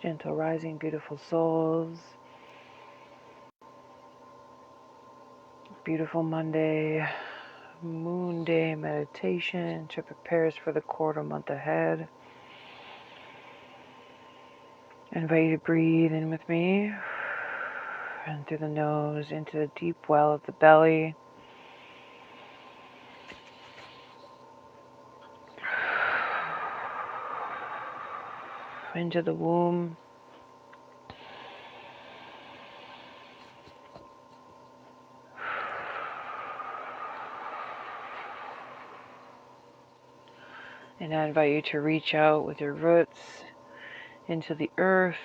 Gentle rising, beautiful souls. Beautiful Monday, Moon Day meditation to prepare us for the quarter month ahead. I invite you to breathe in with me and through the nose into the deep well of the belly. Into the womb. And I invite you to reach out with your roots into the earth,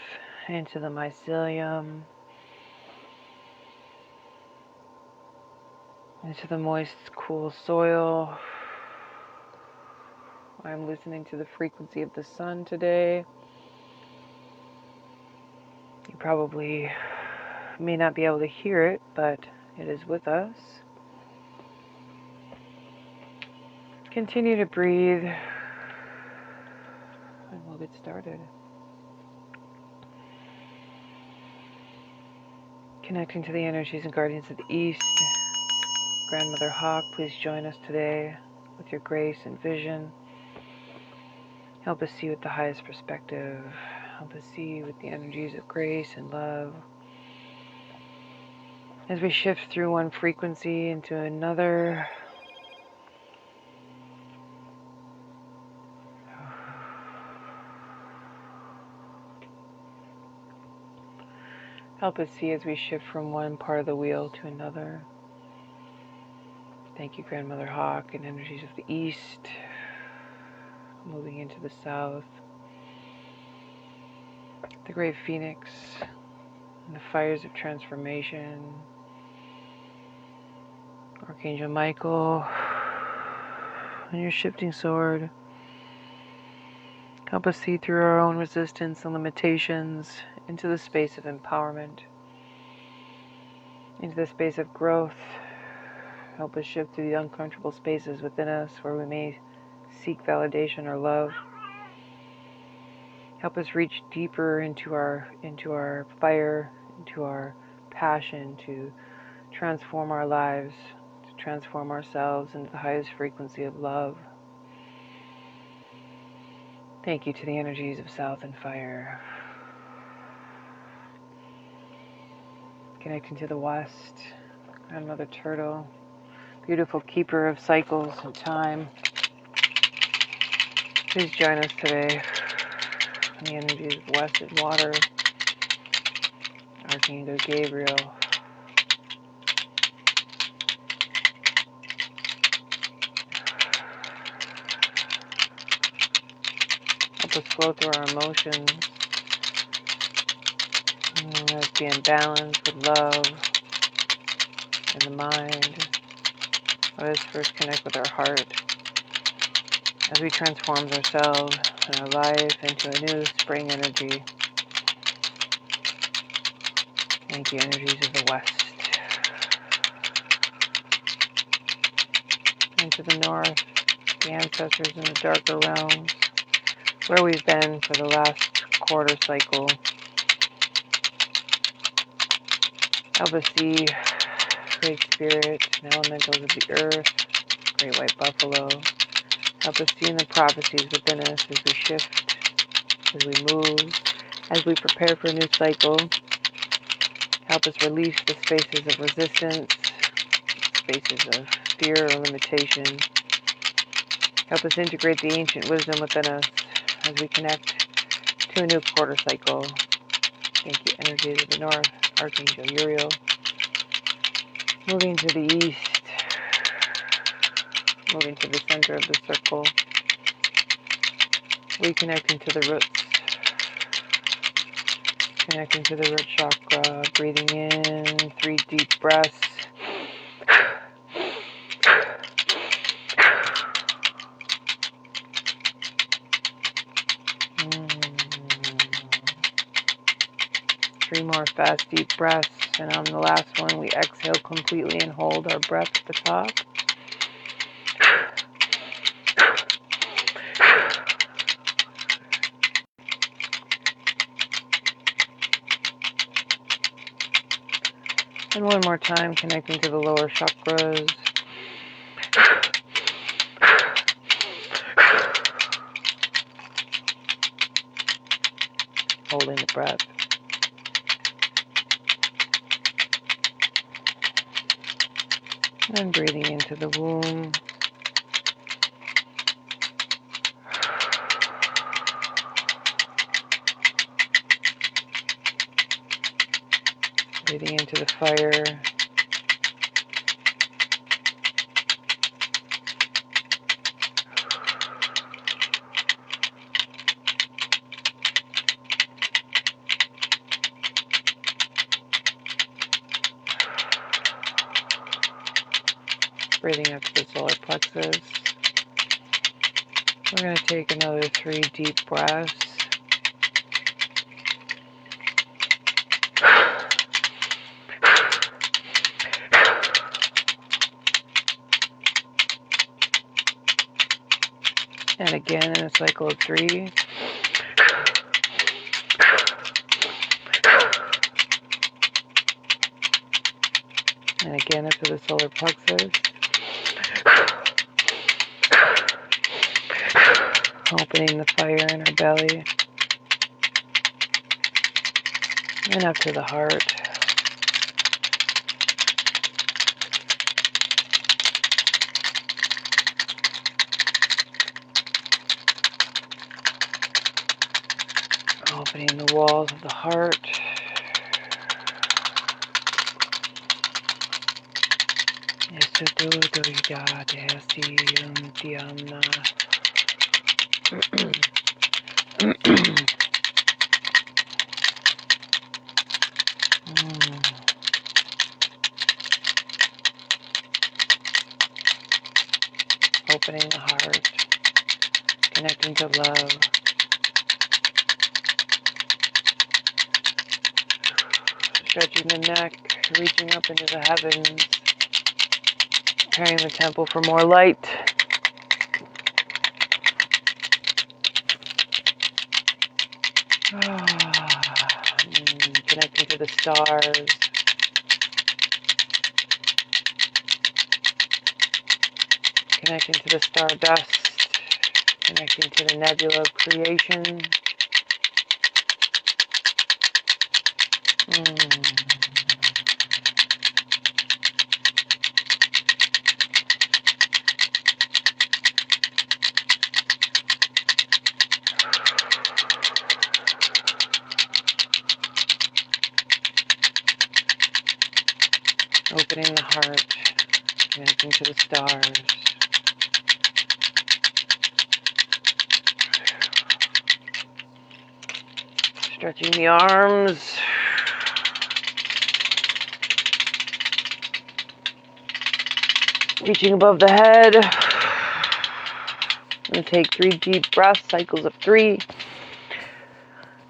into the mycelium, into the moist, cool soil. I'm listening to the frequency of the sun today. You probably may not be able to hear it, but it is with us. Continue to breathe, and we'll get started. Connecting to the energies and guardians of the East. Grandmother Hawk, please join us today with your grace and vision. Help us see with the highest perspective. Help us see with the energies of grace and love. As we shift through one frequency into another, help us see as we shift from one part of the wheel to another. Thank you, Grandmother Hawk, and energies of the East, moving into the South. The Great Phoenix, and the fires of transformation. Archangel Michael, and your shifting sword. Help us see through our own resistance and limitations into the space of empowerment, into the space of growth. Help us shift through the uncomfortable spaces within us where we may seek validation or love. Help us reach deeper into our fire, into our passion to transform our lives, to transform ourselves into the highest frequency of love. Thank you to the energies of South and Fire. Connecting to the West, Grandmother Turtle, beautiful keeper of cycles and time. Please join us today. The energies of West and Water, Archangel Gabriel. Help us flow through our emotions. Let us be in balance with love and the mind. Let us first connect with our heart as we transform ourselves and our life into a new spring energy. Thank you, energies of the West. And to the North, the ancestors in the darker realms, where we've been for the last quarter cycle. Help us see Great Spirit and elementals of the earth, Great White Buffalo. Help us see in the prophecies within us as we shift, as we move, as we prepare for a new cycle. Help us release the spaces of resistance, spaces of fear or limitation. Help us integrate the ancient wisdom within us as we connect to a new quarter cycle. Thank you, energies of the North, Archangel Uriel. Moving to the East, moving to the center of the circle. Reconnecting to the roots. Connecting to the root chakra, breathing in 3 deep breaths. Three more fast deep breaths, and on the last one we exhale completely and hold our breath at the top. And one more time, connecting to the lower chakras. Holding the breath. And breathing into the womb. Breathing into the fire. Breathing up to the solar plexus. We're going to take another 3 deep breaths. And again in a cycle of 3. And again up to the solar plexus. Opening the fire in our belly. And up to the heart. Opening the walls of the heart. Opening the heart, connecting to love. Stretching the neck, reaching up into the heavens, preparing the temple for more light. Connecting to the stars. Connecting to the stardust. Connecting to the nebula of creation. Opening the heart, connecting to the stars. Stretching the arms. Reaching above the head. I'm going to take 3 deep breaths, cycles of 3.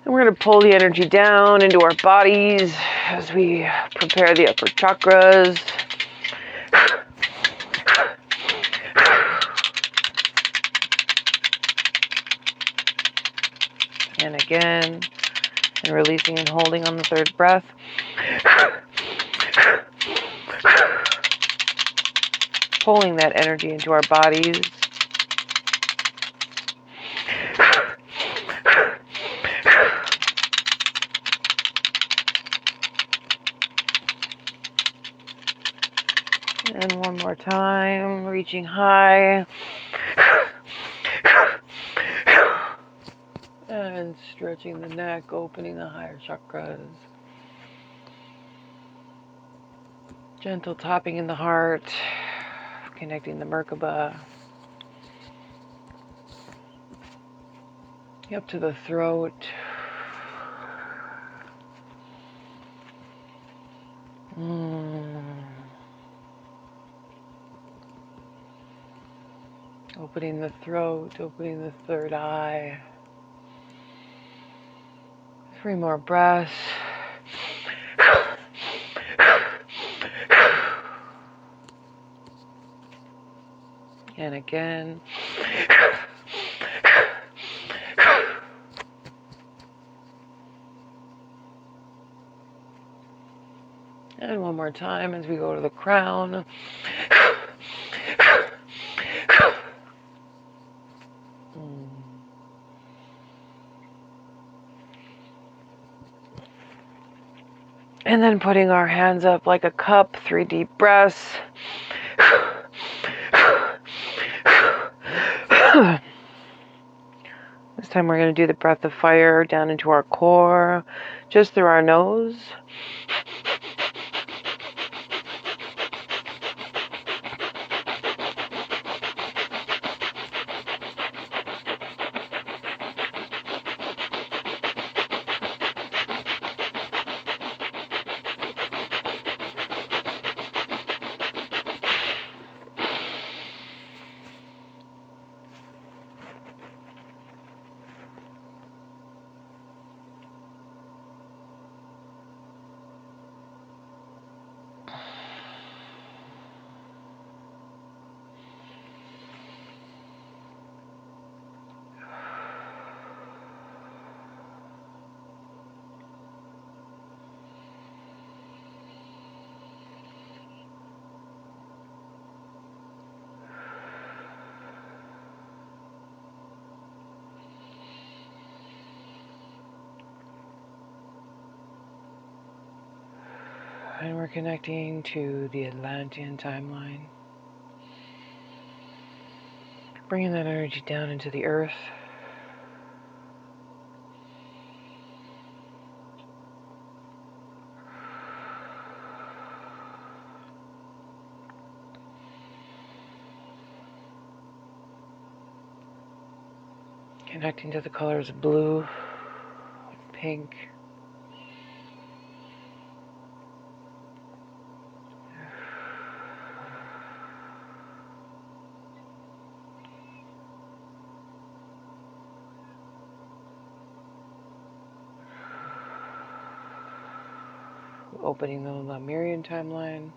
And we're going to pull the energy down into our bodies as we prepare the upper chakras. And again, and releasing and holding on the 3rd breath. Pulling that energy into our bodies. And one more time, reaching high. And stretching the neck, opening the higher chakras. Gentle tapping in the heart, connecting the Merkaba. Up to the throat. Opening the throat, opening the 3rd eye. 3 more breaths. And again. And one more time as we go to the crown. And then putting our hands up like a cup, 3 deep breaths. This time we're going to do the breath of fire down into our core, just through our nose. And we're connecting to the Atlantean timeline. Bringing that energy down into the earth. Connecting to the colors of blue, pink, opening the Lemurian timeline.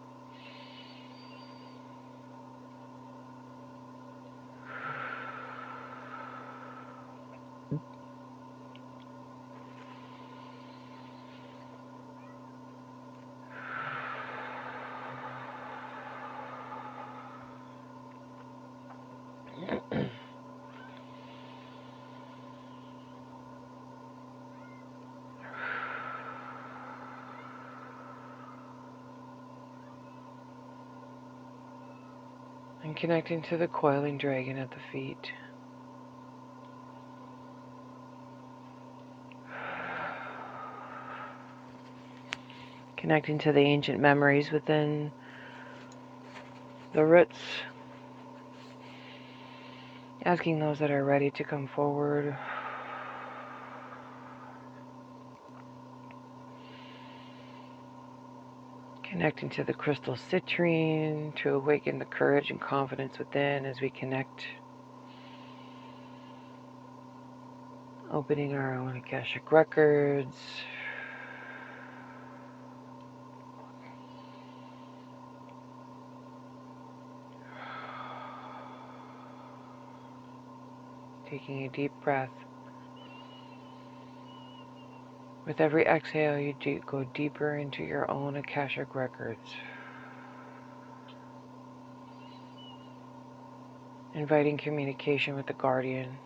And connecting to the coiling dragon at the feet. Connecting to the ancient memories within the roots. Asking those that are ready to come forward. Connecting to the crystal citrine to awaken the courage and confidence within as we connect. Opening our own akashic records. Taking a deep breath. With every exhale, you go deeper into your own akashic records. Inviting communication with the guardian.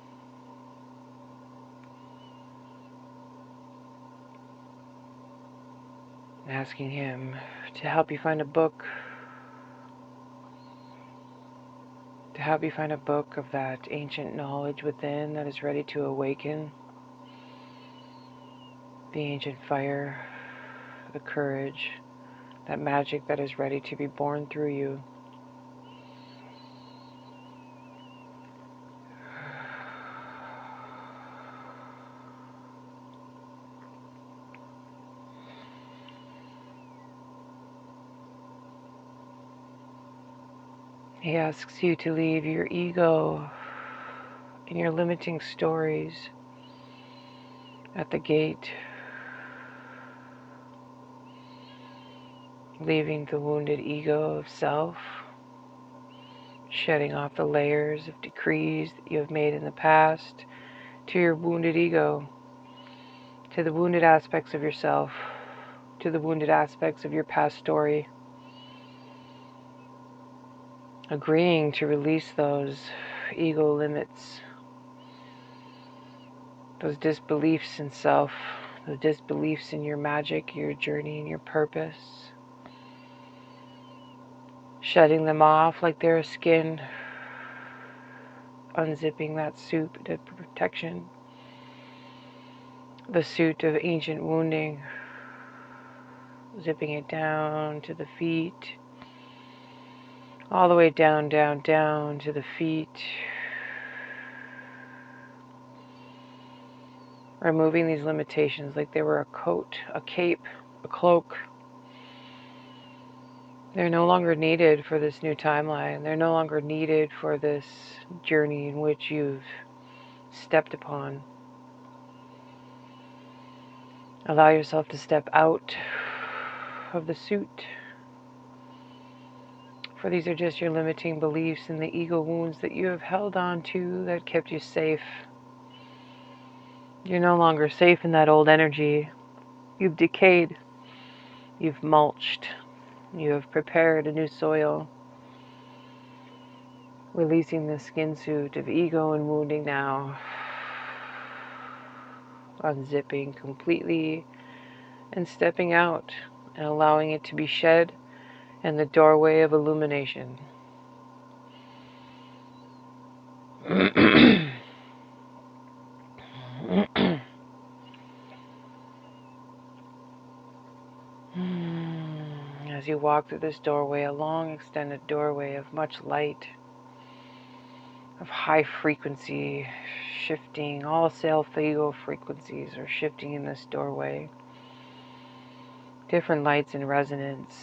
Asking him to help you find a book. To help you find a book of that ancient knowledge within that is ready to awaken. The ancient fire, the courage, that magic that is ready to be born through you. He asks you to leave your ego and your limiting stories at the gate, leaving the wounded ego of self, shedding off the layers of decrees that you have made in the past to your wounded ego, to the wounded aspects of yourself, to the wounded aspects of your past story. Agreeing to release those ego limits, those disbeliefs in self, those disbeliefs in your magic, your journey, and your purpose. Shedding them off like they're a skin. Unzipping that suit of protection. The suit of ancient wounding. Zipping it down to the feet. All the way down, down, down to the feet. Removing these limitations like they were a coat, a cape, a cloak. They're no longer needed for this new timeline. They're no longer needed for this journey in which you've stepped upon. Allow yourself to step out of the suit. For these are just your limiting beliefs and the ego wounds that you have held on to that kept you safe. You're no longer safe in that old energy. You've decayed. You've mulched. You have prepared a new soil. Releasing the skin suit of ego and wounding now. Unzipping completely and stepping out and allowing it to be shed in the doorway of illumination. As you walk through this doorway, a long extended doorway of much light, of high frequency, shifting, all self-ego frequencies are shifting in this doorway. Different lights in resonance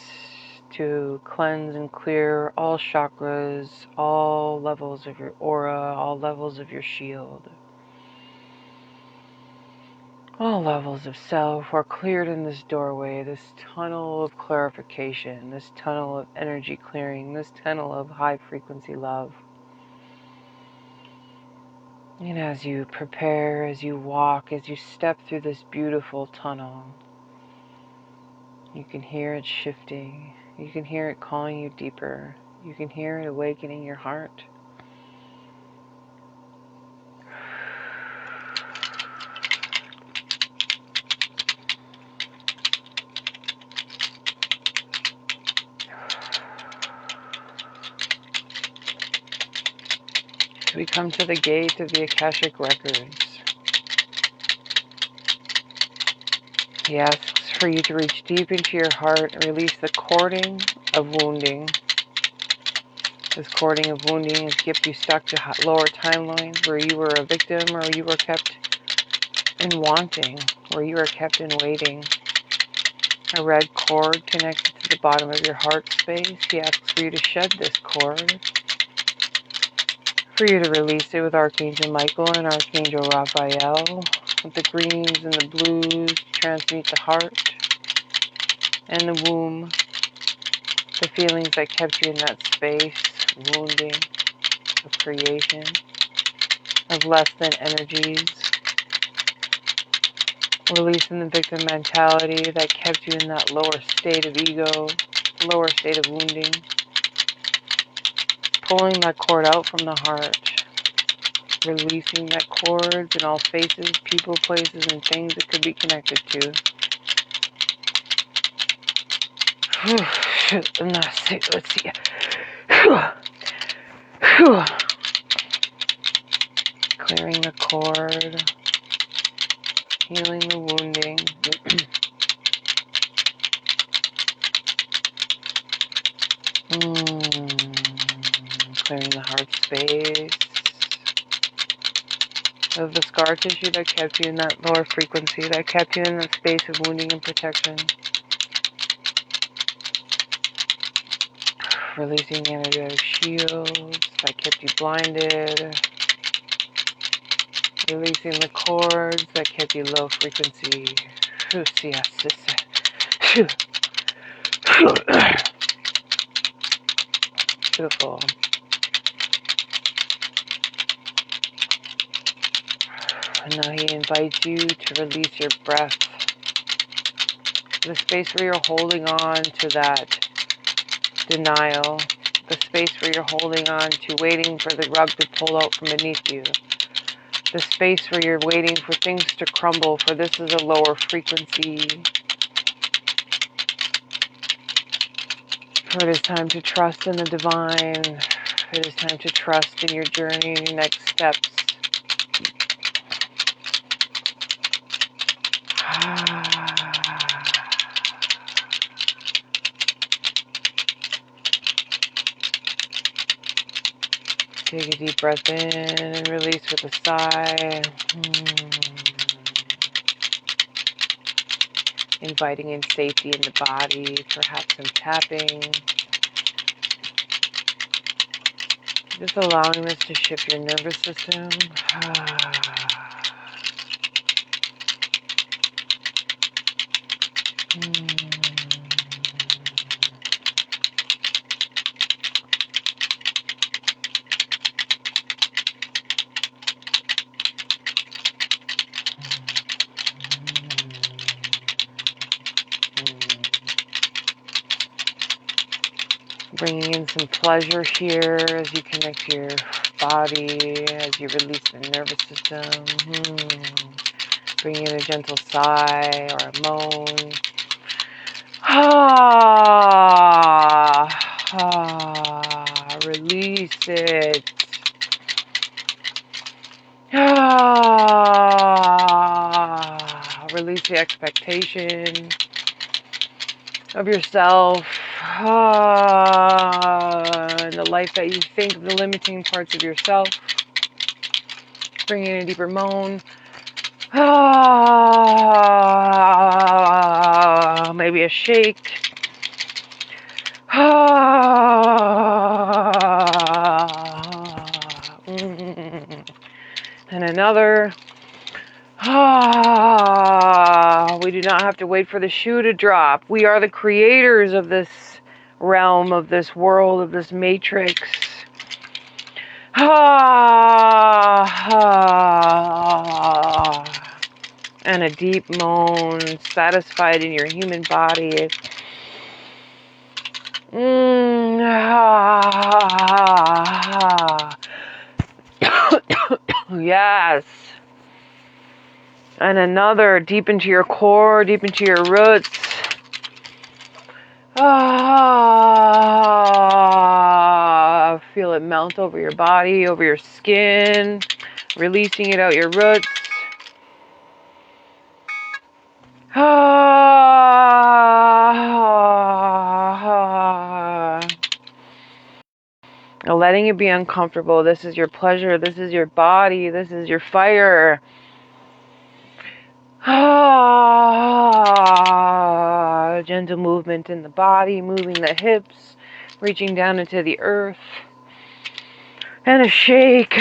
to cleanse and clear all chakras, all levels of your aura, all levels of your shield. All levels of self are cleared in this doorway, this tunnel of clarification, this tunnel of energy clearing, this tunnel of high frequency love. And as you prepare, as you walk, as you step through this beautiful tunnel, you can hear it shifting. You can hear it calling you deeper. You can hear it awakening your heart. As we come to the gate of the Akashic records, he asks for you to reach deep into your heart and release the cording of wounding. This cording of wounding has kept you stuck to lower timelines where you were a victim or you were kept in wanting, where you were kept in waiting. A red cord connected to the bottom of your heart space. He asks for you to shed this cord, for you to release it with Archangel Michael and Archangel Raphael, with the greens and the blues to transmute the heart and the womb, the feelings that kept you in that space, wounding, of creation, of less than energies, releasing the victim mentality that kept you in that lower state of ego, lower state of wounding, pulling that cord out from the heart, releasing that cords in all faces, people, places, and things it could be connected to. Let's see. Clearing the cord, healing the wounding. Clearing the heart space of the scar tissue that kept you in that lower frequency, that kept you in that space of wounding and protection. Releasing the energetic shields that kept you blinded. Releasing the cords that kept you low frequency. Beautiful. And now he invites you to release your breath. the space where you're holding on to that denial, the space where you're holding on to waiting for the rug to pull out from beneath you, the space where you're waiting for things to crumble, for this is a lower frequency. For it is time to trust in the divine. It is time to trust in your journey and your next steps. Take a deep breath in and release with a sigh. Inviting in safety in the body, perhaps some tapping. Just allowing this to shift your nervous system. Bringing in some pleasure here as you connect to your body, as you release the nervous system. Bringing in a gentle sigh or a moan. Release it. Release the expectation of yourself, and the life that you think, the limiting parts of yourself. Bring in a deeper moan. Maybe a shake. And another. We do not have to wait for the shoe to drop. We are the creators of this realm, of this world, of this matrix. And a deep moan, satisfied in your human body. Yes. And another, deep into your core, deep into your roots. Feel it melt over your body, over your skin, releasing it out your roots. Letting it be uncomfortable. This is your pleasure. This is your body. This is your fire. Gentle movement in the body, moving the hips, reaching down into the earth. And a shake.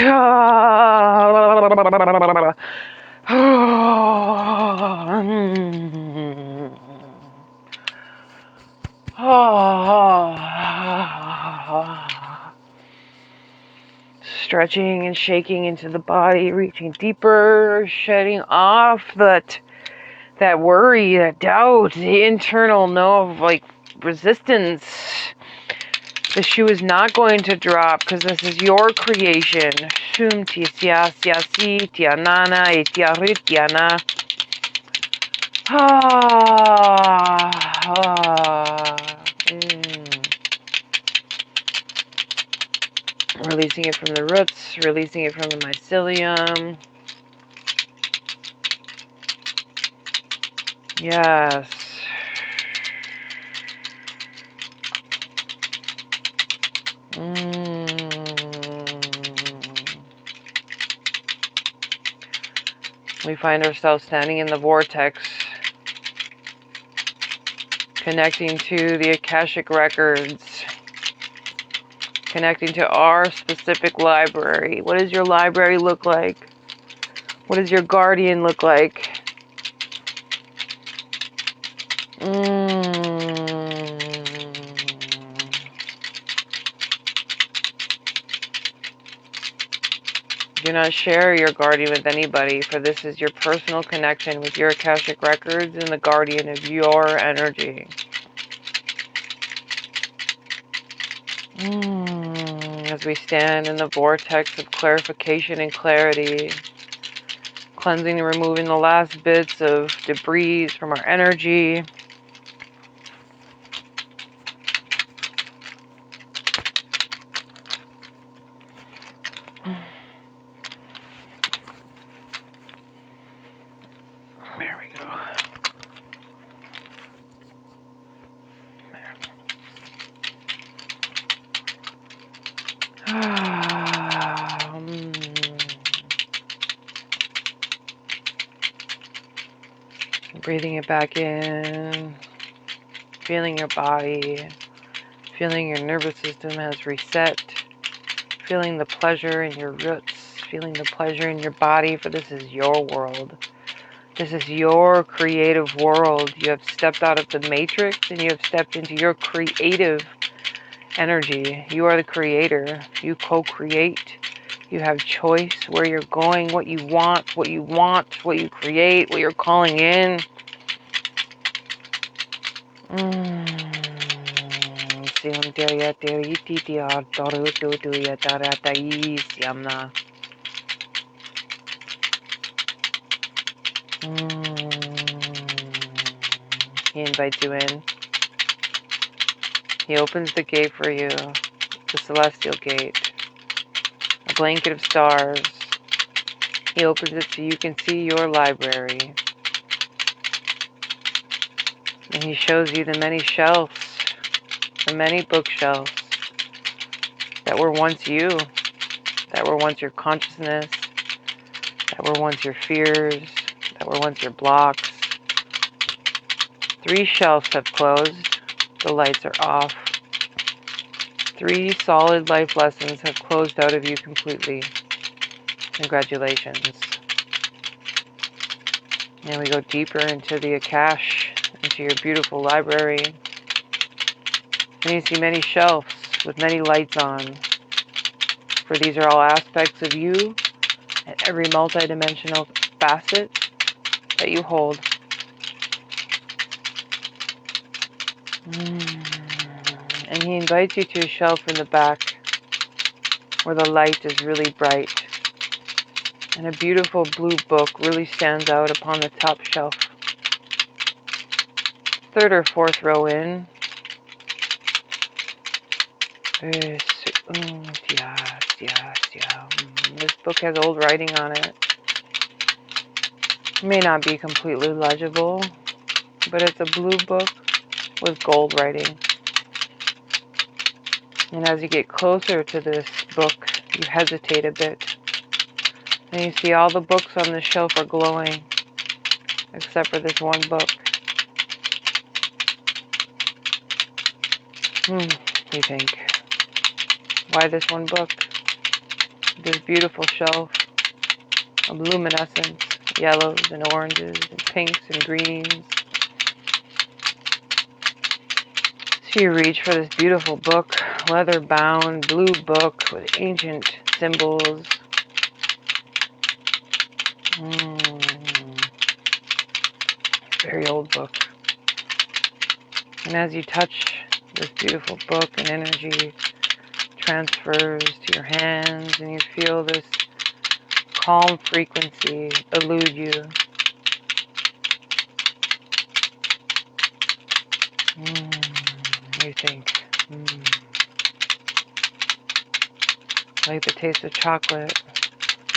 Stretching and shaking into the body, reaching deeper, shedding off that worry, that doubt, the internal resistance. The shoe is not going to drop because this is your creation. Shum ti sia sia si tianana e tiaritiana. Releasing it from the roots, releasing it from the mycelium. Yes. We find ourselves standing in the vortex, connecting to the akashic records, connecting to our specific library. What does your library look like? What does your guardian look like? Do not share your guardian with anybody, for this is your personal connection with your akashic records and the guardian of your energy. As we stand in the vortex of clarification and clarity, cleansing and removing the last bits of debris from our energy. There we go. Breathing it back in, feeling your body, feeling your nervous system has reset, feeling the pleasure in your roots, feeling the pleasure in your body, for this is your world. This is your creative world. You have stepped out of the matrix and you have stepped into your creative energy. You are the creator. You co-create. You have choice where you're going, what you want, what you create, what you're calling in. He invites you in. He opens the gate for you, the celestial gate, a blanket of stars. He opens it so you can see your library. And he shows you the many shelves, the many bookshelves that were once you, that were once your consciousness, that were once your fears, that were once your blocks. 3 shelves have closed. The lights are off. 3 solid life lessons have closed out of you completely. Congratulations. And we go deeper into the Akash, into your beautiful library. And you see many shelves with many lights on. For these are all aspects of you and every multidimensional facet that you hold. And he invites you to a shelf in the back where the light is really bright. And a beautiful blue book really stands out upon the top shelf. 3rd or 4th row in. This book has old writing on it. It may not be completely legible, but it's a blue book with gold writing. And as you get closer to this book, you hesitate a bit. And you see all the books on the shelf are glowing, except for this one book. You think, why this one book? This beautiful shelf of luminescence, yellows and oranges and pinks and greens. So you reach for this beautiful book, leather-bound blue book with ancient symbols. Very old book. And as you touch this beautiful book, and energy transfers to your hands, and you feel this calm frequency elude you. You think, like the taste of chocolate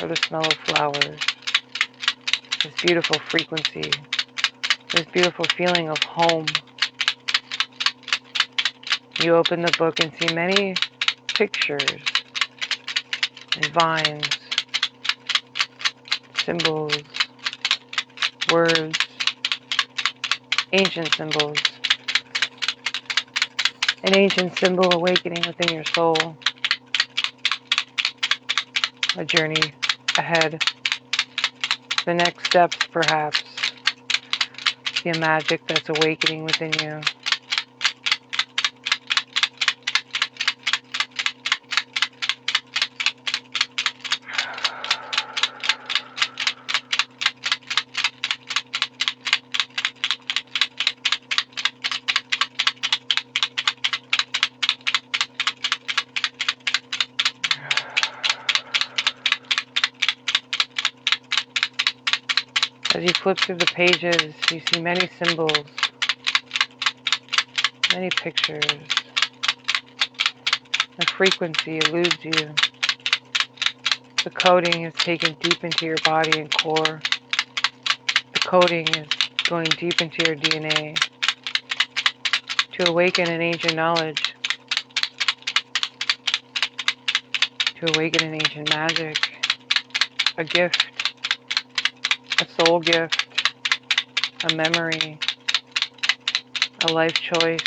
or the smell of flowers. This beautiful frequency, this beautiful feeling of home. You open the book and see many pictures and vines, symbols, words, ancient symbols. An ancient symbol awakening within your soul. A journey ahead. The next steps, perhaps. See a magic that's awakening within you. As you flip through the pages, you see many symbols, many pictures. The frequency eludes you. The coding is taken deep into your body and core. The coding is going deep into your DNA to awaken an ancient knowledge, to awaken an ancient magic, a gift, a soul gift, a memory, a life choice.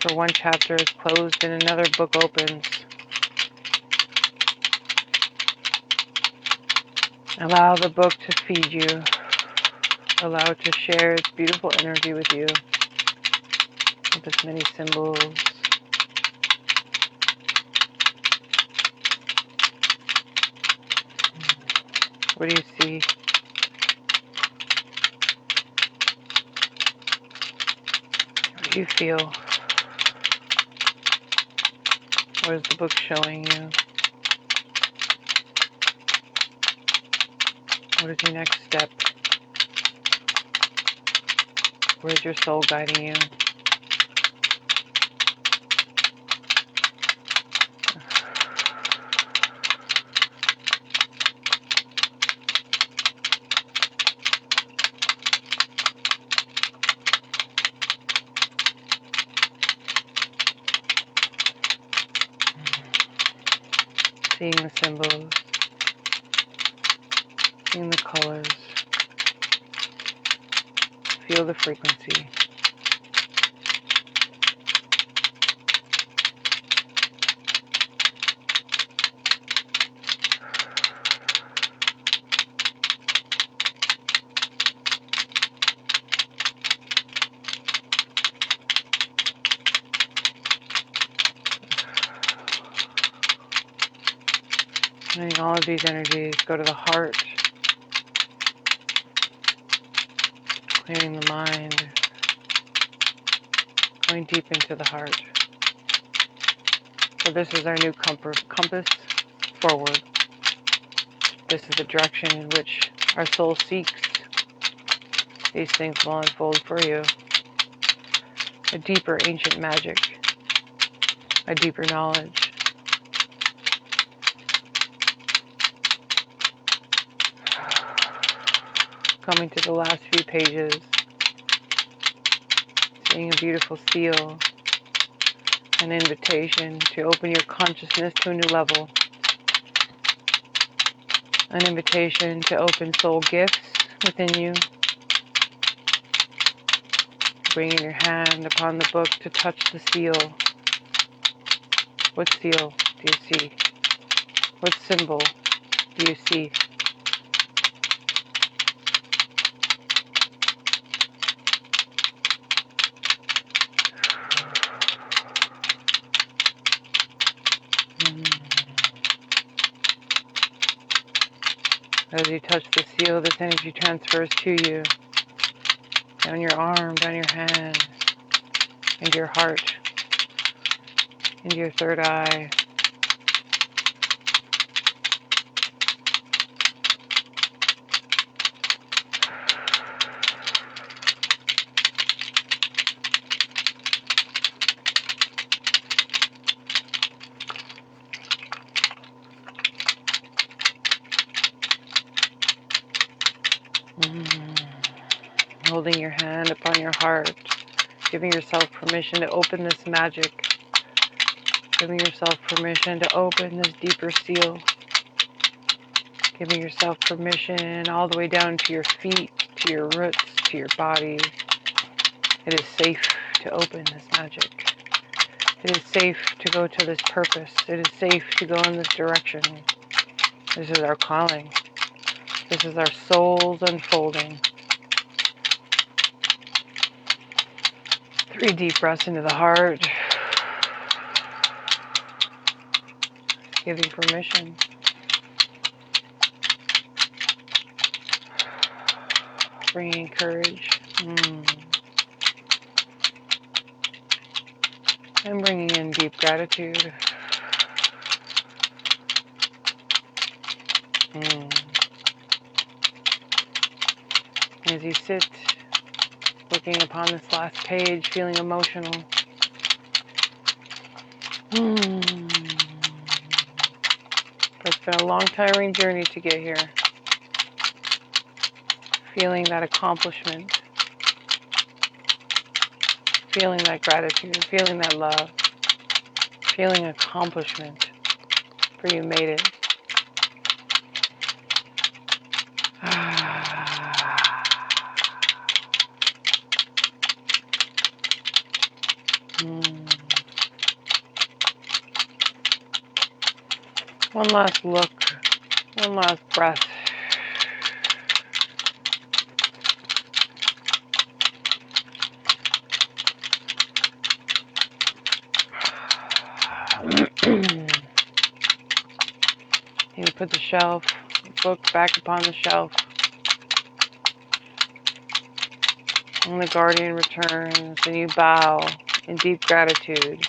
For one chapter is closed and another book opens. Allow the book to feed you. Allow it to share its beautiful energy with you, with its many symbols. What do you see? What do you feel? What is the book showing you? What is your next step? Where is your soul guiding you? Seeing the symbols, seeing the colors, feel the frequency. Letting all of these energies go to the heart, clearing the mind, going deep into the heart. So this is our new compass forward. This is the direction in which our soul seeks. These things will unfold for you. A deeper ancient magic, a deeper knowledge. Coming to the last few pages, seeing a beautiful seal, an invitation to open your consciousness to a new level, an invitation to open soul gifts within you. Bringing your hand upon the book to touch the seal. What seal do you see? What symbol do you see? As you touch the seal, this energy transfers to you, down your arm, down your hand, into your heart, into your third eye. Holding your hand upon your heart, giving yourself permission to open this magic, giving yourself permission to open this deeper seal, giving yourself permission all the way down to your feet, to your roots, to your body. It is safe to open this magic. It is safe to go to this purpose. It is safe to go in this direction. This is our calling. This is our souls unfolding. 3 deep breaths into the heart. Giving permission. Bringing courage. And bringing in deep gratitude. As you sit, looking upon this last page, feeling emotional. It's been a long, tiring journey to get here. Feeling that accomplishment. Feeling that gratitude. Feeling that love. Feeling accomplishment. For you made it. One last look. One last breath. You put the book back upon the shelf. And the guardian returns and you bow in deep gratitude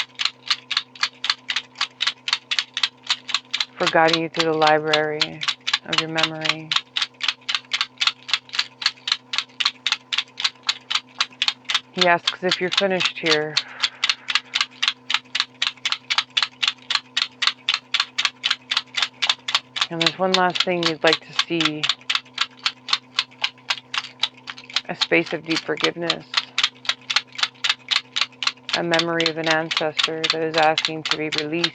for guiding you through the library of your memory. He asks if you're finished here. And there's one last thing you'd like to see. A space of deep forgiveness. A memory of an ancestor that is asking to be released.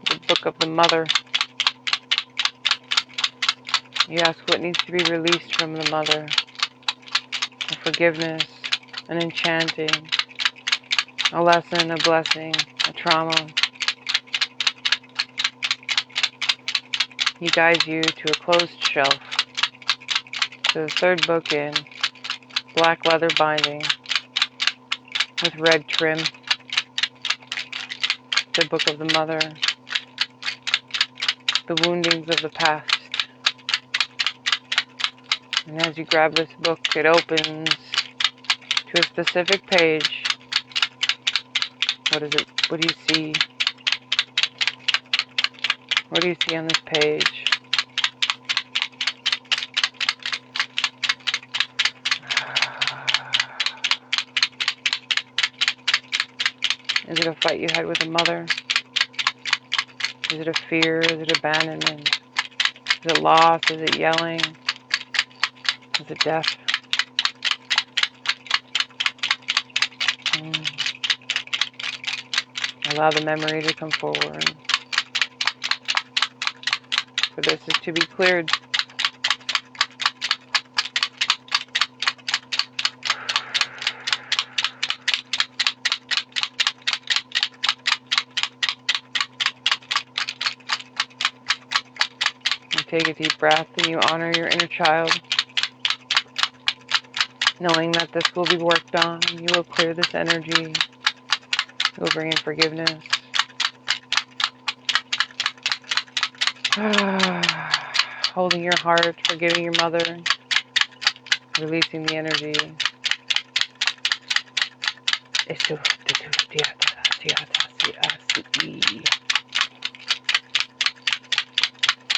The book of the mother. You ask what needs to be released from the mother. A forgiveness, an enchanting, a lesson, a blessing, a trauma. He guides you to a closed shelf, to the third book in black leather binding with red trim, the book of the mother, the woundings of the past. And as you grab this book, it opens to a specific page. What is it? What do you see? What do you see on this page? Is it a fight you had with a mother? Is it a fear? Is it abandonment? Is it loss? Is it yelling? Is it death? Allow the memory to come forward. For this is to be cleared. You take a deep breath and you honor your inner child, knowing that this will be worked on. You will clear this energy. You will bring in forgiveness. Holding your heart, forgiving your mother, releasing the energy.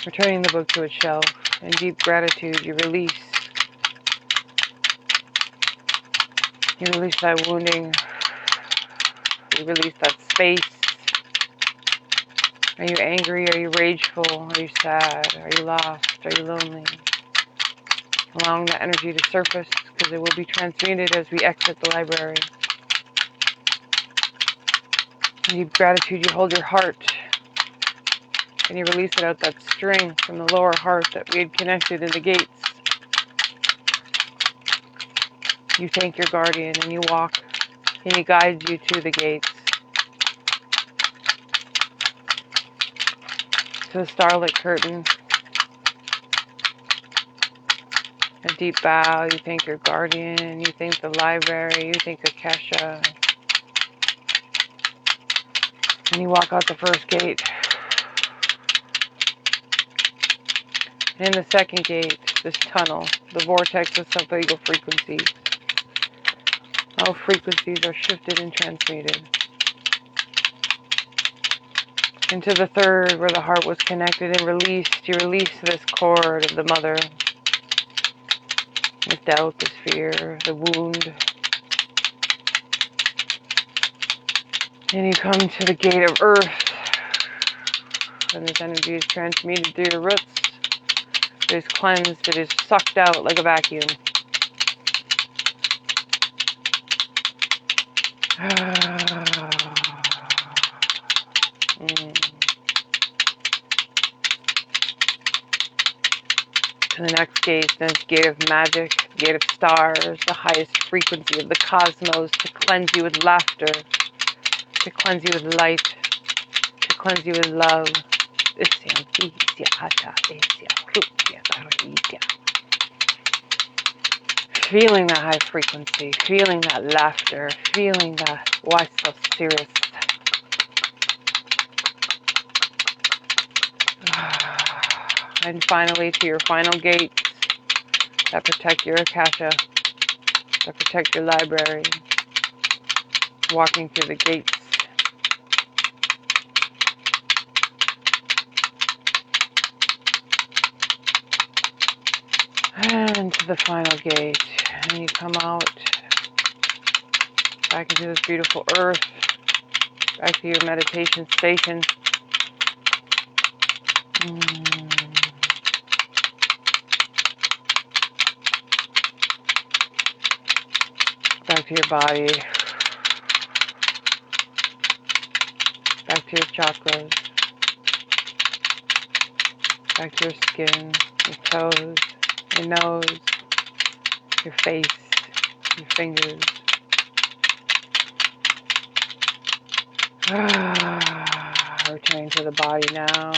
Returning the book to its shelf. In deep gratitude, you release. You release that wounding. You release that space. Are you angry? Are you rageful? Are you sad? Are you lost? Are you lonely? Allowing that energy to surface, because it will be transmuted as we exit the library. In deep gratitude, you hold your heart. And you release it out that string from the lower heart that we had connected in the gates. You thank your guardian and you walk and he guides you to the gates. To the starlit curtain. A deep bow, you thank your guardian, you thank the library, you thank Akasha. And you walk out the first gate. And in the second gate, this tunnel, the vortex of sub-ego frequencies. All frequencies are shifted and transmuted. Into the third, where the heart was connected and released. You release this cord of the mother. this doubt, this fear, the wound. And you come to the gate of earth, and this energy is transmuted through your roots. It is cleansed, it is sucked out like a vacuum. To the next gate, the gate of magic, the gate of stars, the highest frequency of the cosmos, to cleanse you with laughter, to cleanse you with light, to cleanse you with love. Feeling that high frequency, feeling that laughter, feeling that why so serious. And finally to your final gates that protect your akasha, that protect your library. Walking through the gates. And to the final gate. And you come out back into this beautiful earth, back to your meditation station. Back to your body. Back to your chakras. Back to your skin, your toes, your nose, your face, your fingers. Returning to the body now.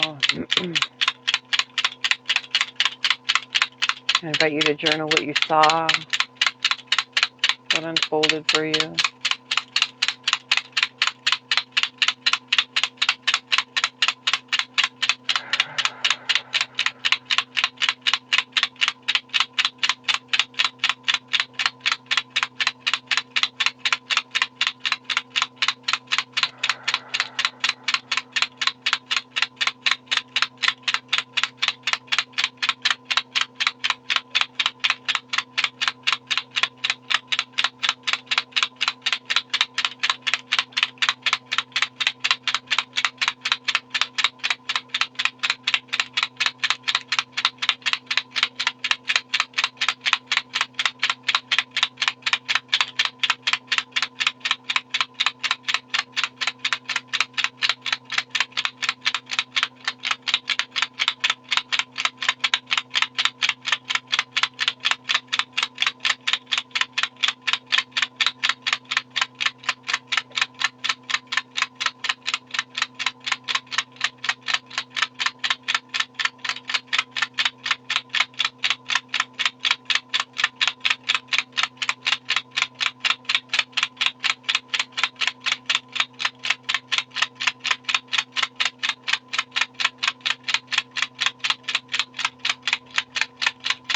I invite you to journal what you saw, what unfolded for you.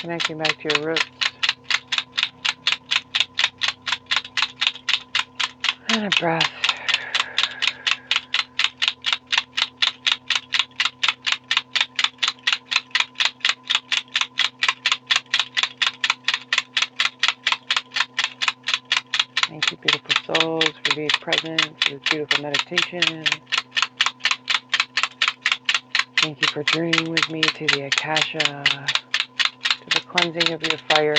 Connecting back to your roots. And a breath. Thank you, beautiful souls, for being present for this beautiful meditation. Thank you for journeying with me to the akasha, to the cleansing of your fire.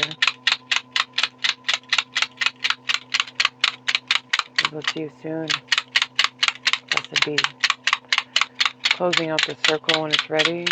We will see you soon. Blessed be. Closing out the circle when it's ready.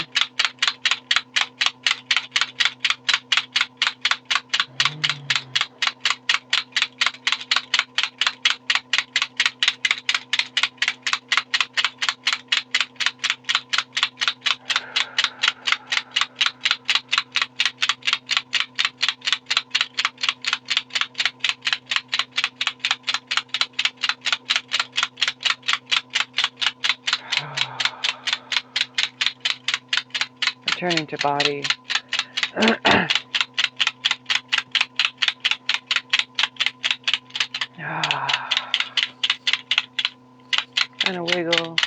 Returning to body. And a wiggle.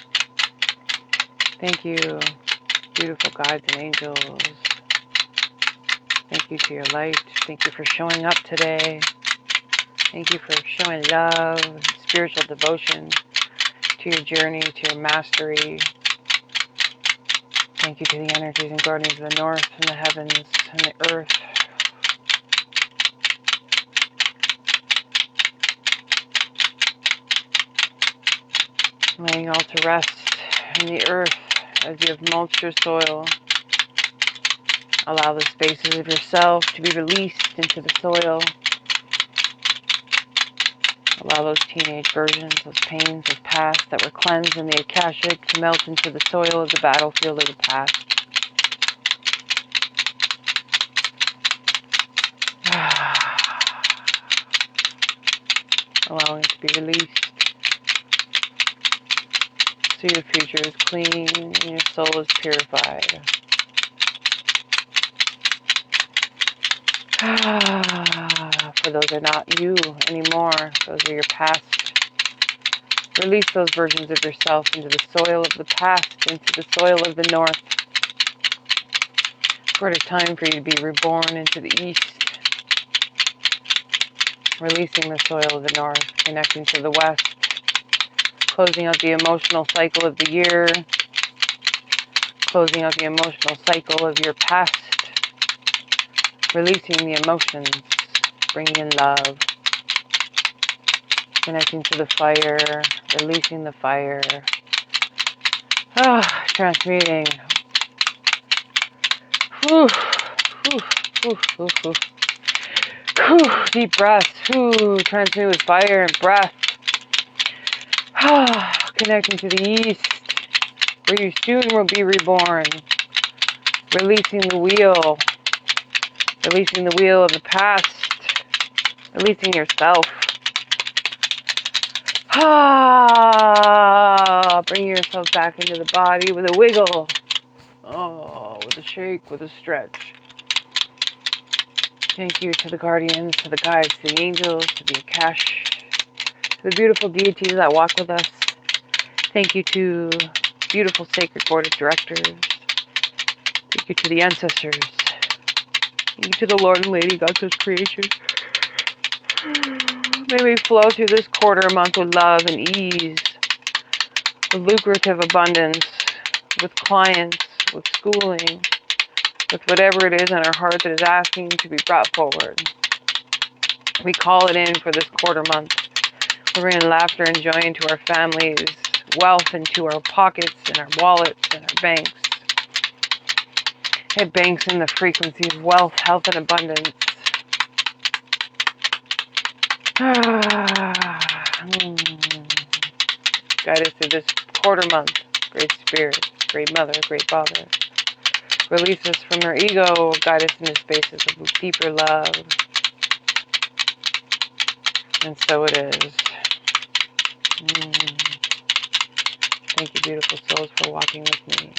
Thank you, beautiful guides and angels. Thank you to your light. Thank you for showing up today. Thank you for showing love and spiritual devotion to your journey, to your mastery. Thank you to the energies and guardians of the north and the heavens and the earth. Laying all to rest in the earth as you have mulched your soil. Allow the spaces of yourself to be released into the soil. Allow those teenage versions, those pains of past that were cleansed in the akashic to melt into the soil of the battlefield of the past. Allowing it to be released. So your future is clean and your soul is purified. For those are not you anymore. Those are your past. Release those versions of yourself into the soil of the past, into the soil of the north. For it is time for you to be reborn into the east. Releasing the soil of the north, connecting to the west. Closing out the emotional cycle of the year. Closing out the emotional cycle of your past. Releasing the emotions. Bringing in love. Connecting to the fire. Releasing the fire. Transmuting. Whew, whew, whew, whew, whew. Whew, deep breaths. Whew, transmute with fire and breath. Connecting to the east, where you soon will be reborn. Releasing the wheel. Releasing the wheel of the past. Releasing yourself. Bring yourself back into the body with a wiggle. With a shake, with a stretch. Thank you to the guardians, to the guides, to the angels, to the akash, to the beautiful deities that walk with us. Thank you to beautiful sacred board of directors. Thank you to the ancestors. Thank you to the Lord and Lady Gods of creation. May we flow through this quarter month with love and ease, with lucrative abundance, with clients, with schooling, with whatever it is in our heart that is asking to be brought forward. We call it in for this quarter month. We bring in laughter and joy into our families, wealth into our pockets and our wallets and our banks. It banks in the frequency of wealth, health, and abundance. Guide us through this quarter month. Great Spirit, Great Mother, Great Father. Release us from our ego. Guide us into spaces of deeper love. And so it is. Thank you, beautiful souls, for walking with me.